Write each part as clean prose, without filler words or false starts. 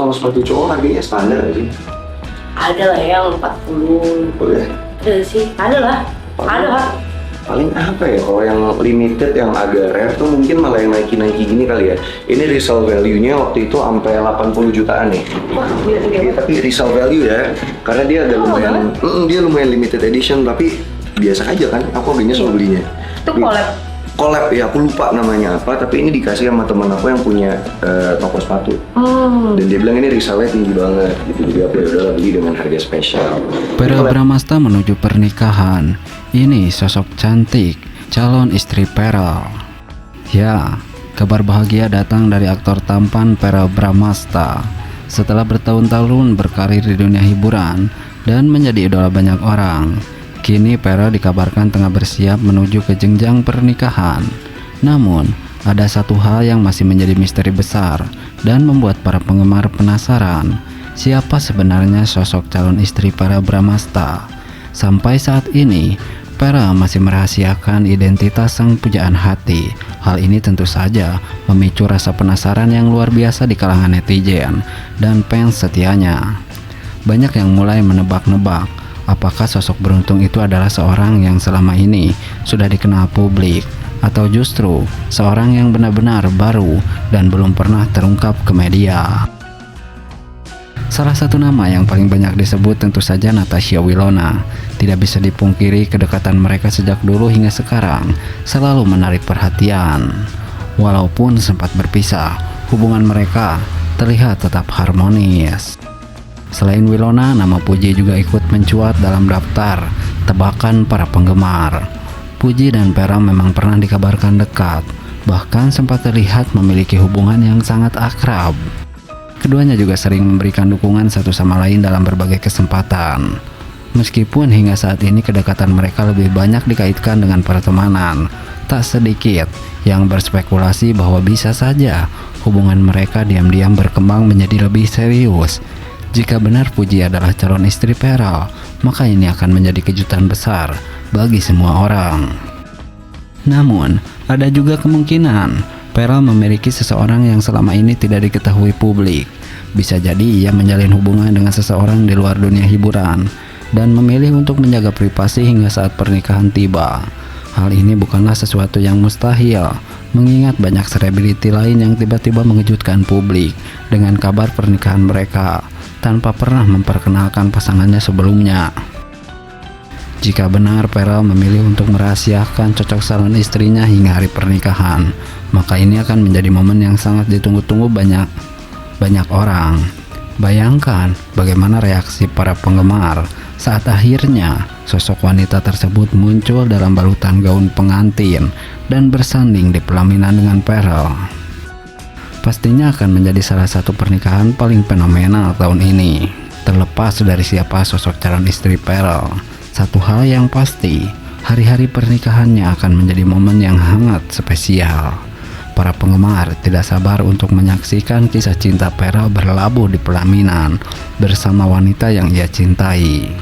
kalau sepatu cowok harganya standar nggak sih? Ada lah yang 40. Oh ya? Ada sih, ada lah. Ada Pak. Paling apa ya, kalau yang limited yang agak rare tuh mungkin malah yang Nike gini kali ya. Ini resale value-nya waktu itu sampai 80 jutaan nih. Wah, gila. Tapi resale value ya, karena dia agak lumayan, dia lumayan limited edition, tapi biasa aja kan, aku agaknya selalu belinya. Itu Collab ya, aku lupa namanya apa, tapi ini dikasih sama teman aku yang punya toko sepatu. Dan dia bilang ini resale-nya tinggi banget gitu, jadi aku ya udah beli dengan harga spesial. Perel Bramasta menuju pernikahan. Ini sosok cantik, calon istri Perel. Ya, kabar bahagia datang dari aktor tampan Perel Bramasta. Setelah bertahun-tahun berkarir di dunia hiburan dan menjadi idola banyak orang, kini Perel dikabarkan tengah bersiap menuju ke jenjang pernikahan. Namun, ada satu hal yang masih menjadi misteri besar dan membuat para penggemar penasaran. Siapa sebenarnya sosok calon istri Perel Bramasta? Sampai saat ini, Perel masih merahasiakan identitas sang pujaan hati. Hal ini tentu saja memicu rasa penasaran yang luar biasa di kalangan netizen dan fans setianya. Banyak yang mulai menebak-nebak apakah sosok beruntung itu adalah seorang yang selama ini sudah dikenal publik, atau justru seorang yang benar-benar baru dan belum pernah terungkap ke media. Salah satu nama yang paling banyak disebut tentu saja Natasha Wilona. Tidak bisa dipungkiri kedekatan mereka sejak dulu hingga sekarang selalu menarik perhatian. Walaupun sempat berpisah, hubungan mereka terlihat tetap harmonis. Selain Wilona, nama Puji juga ikut mencuat dalam daftar tebakan para penggemar. Puji dan Perel memang pernah dikabarkan dekat, bahkan sempat terlihat memiliki hubungan yang sangat akrab. Keduanya juga sering memberikan dukungan satu sama lain dalam berbagai kesempatan. Meskipun hingga saat ini kedekatan mereka lebih banyak dikaitkan dengan pertemanan, tak sedikit yang berspekulasi bahwa bisa saja hubungan mereka diam-diam berkembang menjadi lebih serius. Jika benar Puji adalah calon istri Perel, maka ini akan menjadi kejutan besar bagi semua orang. Namun, ada juga kemungkinan Perel memiliki seseorang yang selama ini tidak diketahui publik. Bisa jadi ia menjalin hubungan dengan seseorang di luar dunia hiburan dan memilih untuk menjaga privasi hingga saat pernikahan tiba. Hal ini bukanlah sesuatu yang mustahil, mengingat banyak selebriti lain yang tiba-tiba mengejutkan publik dengan kabar pernikahan mereka tanpa pernah memperkenalkan pasangannya sebelumnya. Jika benar Perel memilih untuk merahasiakan cocok calon istrinya hingga hari pernikahan, maka ini akan menjadi momen yang sangat ditunggu-tunggu banyak orang. Bayangkan bagaimana reaksi para penggemar saat akhirnya sosok wanita tersebut muncul dalam balutan gaun pengantin dan bersanding di pelaminan dengan Perel. Pastinya akan menjadi salah satu pernikahan paling fenomenal tahun ini. Terlepas dari siapa sosok calon istri Perel, satu hal yang pasti, hari-hari pernikahannya akan menjadi momen yang hangat spesial. Para penggemar tidak sabar untuk menyaksikan kisah cinta Perel berlabuh di pelaminan bersama wanita yang ia cintai.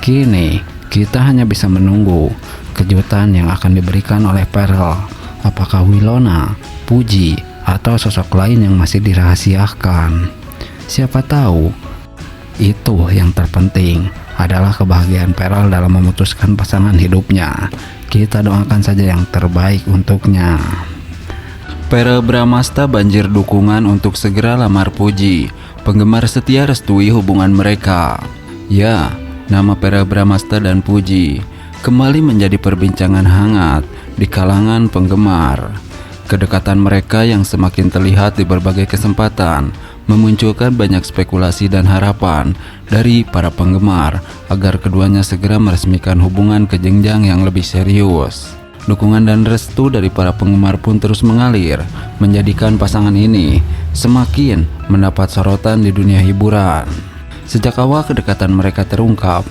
Kini, kita hanya bisa menunggu kejutan yang akan diberikan oleh Perel. Apakah Wilona, Puji, atau sosok lain yang masih dirahasiakan? Siapa tahu, itu yang terpenting adalah kebahagiaan Perel dalam memutuskan pasangan hidupnya. Kita doakan saja yang terbaik untuknya. Perel Bramasta banjir dukungan untuk segera lamar Puji. Penggemar setia restui hubungan mereka. Ya, nama Perel Bramasta dan Puji kembali menjadi perbincangan hangat di kalangan penggemar. Kedekatan mereka yang semakin terlihat di berbagai kesempatan memunculkan banyak spekulasi dan harapan dari para penggemar agar keduanya segera meresmikan hubungan ke jenjang yang lebih serius. Dukungan dan restu dari para penggemar pun terus mengalir, menjadikan pasangan ini semakin mendapat sorotan di dunia hiburan. Sejak awal kedekatan mereka terungkap,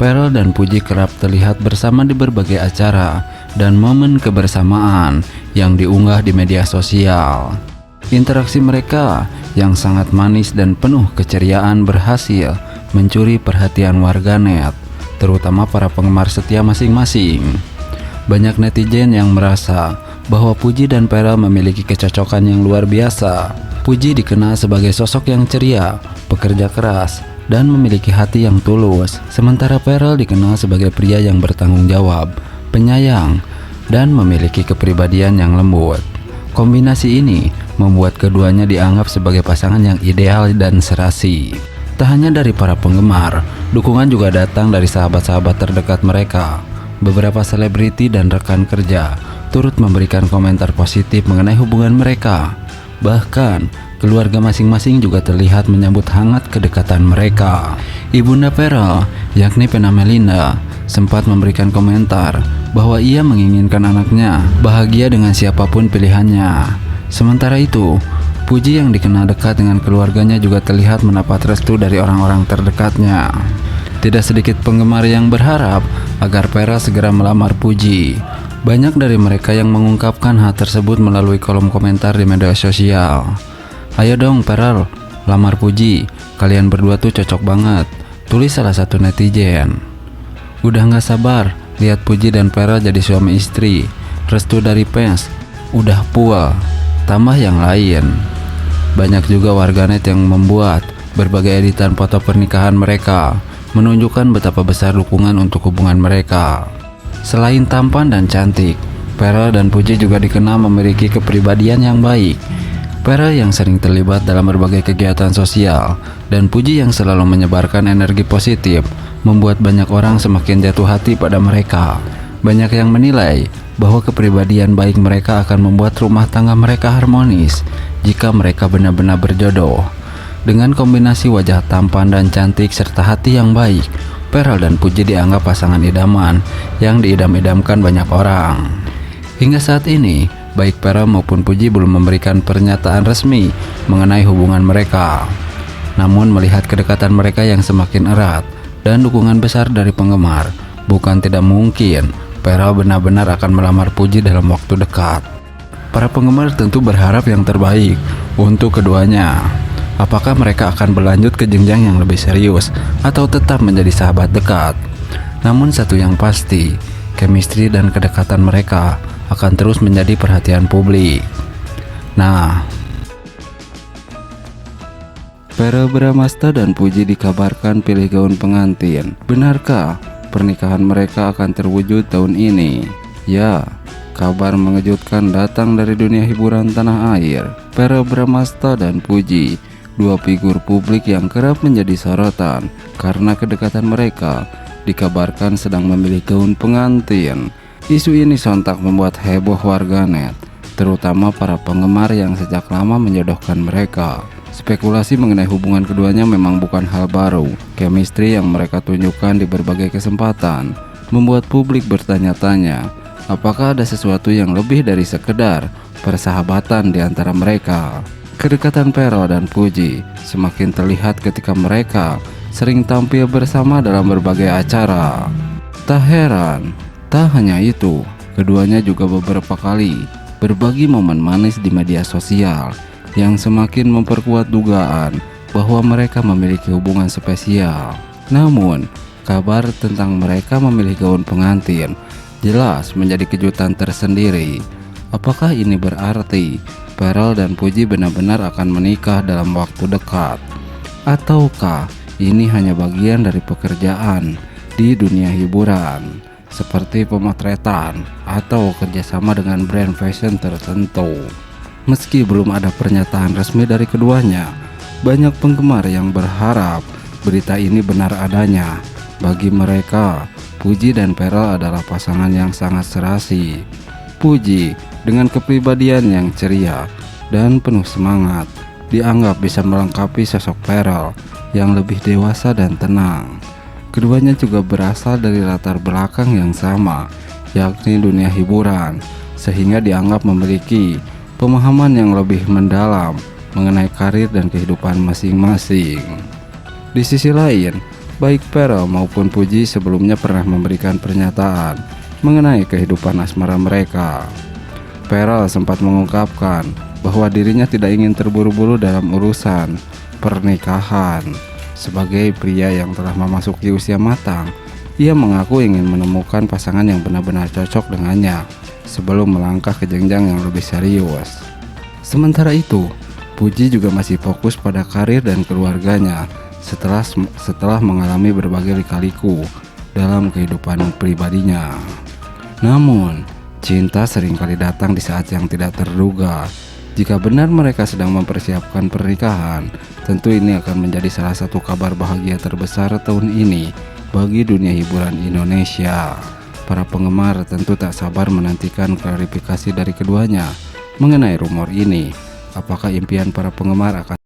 Perel dan Puji kerap terlihat bersama di berbagai acara dan momen kebersamaan yang diunggah di media sosial. Interaksi mereka yang sangat manis dan penuh keceriaan berhasil mencuri perhatian warganet, terutama para penggemar setia masing-masing. Banyak netizen yang merasa bahwa Puji dan Perel memiliki kecocokan yang luar biasa. Puji dikenal sebagai sosok yang ceria, pekerja keras, dan memiliki hati yang tulus. Sementara Pearl dikenal sebagai pria yang bertanggung jawab, penyayang, dan memiliki kepribadian yang lembut. Kombinasi ini membuat keduanya dianggap sebagai pasangan yang ideal dan serasi. Tak hanya dari para penggemar, dukungan juga datang dari sahabat-sahabat terdekat mereka. Beberapa selebriti dan rekan kerja turut memberikan komentar positif mengenai hubungan mereka. Bahkan, keluarga masing-masing juga terlihat menyambut hangat kedekatan mereka. Ibunda Pearl, yakni Pena Melinda, sempat memberikan komentar bahwa ia menginginkan anaknya bahagia dengan siapapun pilihannya. Sementara itu, Puji yang dikenal dekat dengan keluarganya juga terlihat mendapat restu dari orang-orang terdekatnya. Tidak sedikit penggemar yang berharap agar Pearl segera melamar Puji. Banyak dari mereka yang mengungkapkan hal tersebut melalui kolom komentar di media sosial. "Ayo dong Pearl, lamar Puji, kalian berdua tuh cocok banget," tulis salah satu netizen. "Udah gak sabar lihat Puji dan Pearl jadi suami istri, restu dari fans, udah puas," tambah yang lain. Banyak juga warganet yang membuat berbagai editan foto pernikahan mereka, menunjukkan betapa besar dukungan untuk hubungan mereka. Selain tampan dan cantik, Pearl dan Puji juga dikenal memiliki kepribadian yang baik. Pearl yang sering terlibat dalam berbagai kegiatan sosial, dan Puji yang selalu menyebarkan energi positif, membuat banyak orang semakin jatuh hati pada mereka. Banyak yang menilai bahwa kepribadian baik mereka akan membuat rumah tangga mereka harmonis jika mereka benar-benar berjodoh. Dengan kombinasi wajah tampan dan cantik serta hati yang baik, Pearl dan Puji dianggap pasangan idaman yang diidam-idamkan banyak orang. Hingga saat ini, baik Pearl maupun Puji belum memberikan pernyataan resmi mengenai hubungan mereka. Namun melihat kedekatan mereka yang semakin erat dan dukungan besar dari penggemar, bukan tidak mungkin Pearl benar-benar akan melamar Puji dalam waktu dekat. Para penggemar tentu berharap yang terbaik untuk keduanya. Apakah mereka akan berlanjut ke jenjang yang lebih serius atau tetap menjadi sahabat dekat? Namun satu yang pasti, chemistry dan kedekatan mereka akan terus menjadi perhatian publik. Nah, Pearl Bramasta dan Puji dikabarkan pilih gaun pengantin. Benarkah pernikahan mereka akan terwujud tahun ini? Ya, kabar mengejutkan datang dari dunia hiburan tanah air. Pearl Bramasta dan Puji, dua figur publik yang kerap menjadi sorotan karena kedekatan mereka, dikabarkan sedang memilih gaun pengantin. Isu ini sontak membuat heboh warganet, terutama para penggemar yang sejak lama menjodohkan mereka. Spekulasi mengenai hubungan keduanya memang bukan hal baru. Chemistry yang mereka tunjukkan di berbagai kesempatan membuat publik bertanya-tanya, apakah ada sesuatu yang lebih dari sekedar persahabatan di antara mereka. Kedekatan Pearl dan Puji semakin terlihat ketika mereka sering tampil bersama dalam berbagai acara. Tak heran, tak hanya itu, keduanya juga beberapa kali berbagi momen manis di media sosial yang semakin memperkuat dugaan bahwa mereka memiliki hubungan spesial. Namun, kabar tentang mereka memilih gaun pengantin jelas menjadi kejutan tersendiri. Apakah ini berarti Pearl dan Puji benar-benar akan menikah dalam waktu dekat? Ataukah ini hanya bagian dari pekerjaan di dunia hiburan, seperti pemotretan atau kerjasama dengan brand fashion tertentu? Meski belum ada pernyataan resmi dari keduanya, banyak penggemar yang berharap berita ini benar adanya. Bagi mereka, Puji dan Pearl adalah pasangan yang sangat serasi. Puji dengan kepribadian yang ceria dan penuh semangat dianggap bisa melengkapi sosok Pearl yang lebih dewasa dan tenang. Keduanya juga berasal dari latar belakang yang sama, yakni dunia hiburan, sehingga dianggap memiliki pemahaman yang lebih mendalam mengenai karir dan kehidupan masing-masing. Di sisi lain, baik Pearl maupun Puji sebelumnya pernah memberikan pernyataan mengenai kehidupan asmara mereka. Pearl sempat mengungkapkan bahwa dirinya tidak ingin terburu-buru dalam urusan pernikahan. Sebagai pria yang telah memasuki usia matang, ia mengaku ingin menemukan pasangan yang benar-benar cocok dengannya sebelum melangkah ke jenjang yang lebih serius. Sementara itu, Puji juga masih fokus pada karir dan keluarganya setelah mengalami berbagai lika-liku dalam kehidupan pribadinya. Namun, cinta seringkali datang di saat yang tidak terduga. Jika benar mereka sedang mempersiapkan pernikahan, tentu ini akan menjadi salah satu kabar bahagia terbesar tahun ini bagi dunia hiburan Indonesia. Para penggemar tentu tak sabar menantikan klarifikasi dari keduanya mengenai rumor ini. Apakah impian para penggemar akan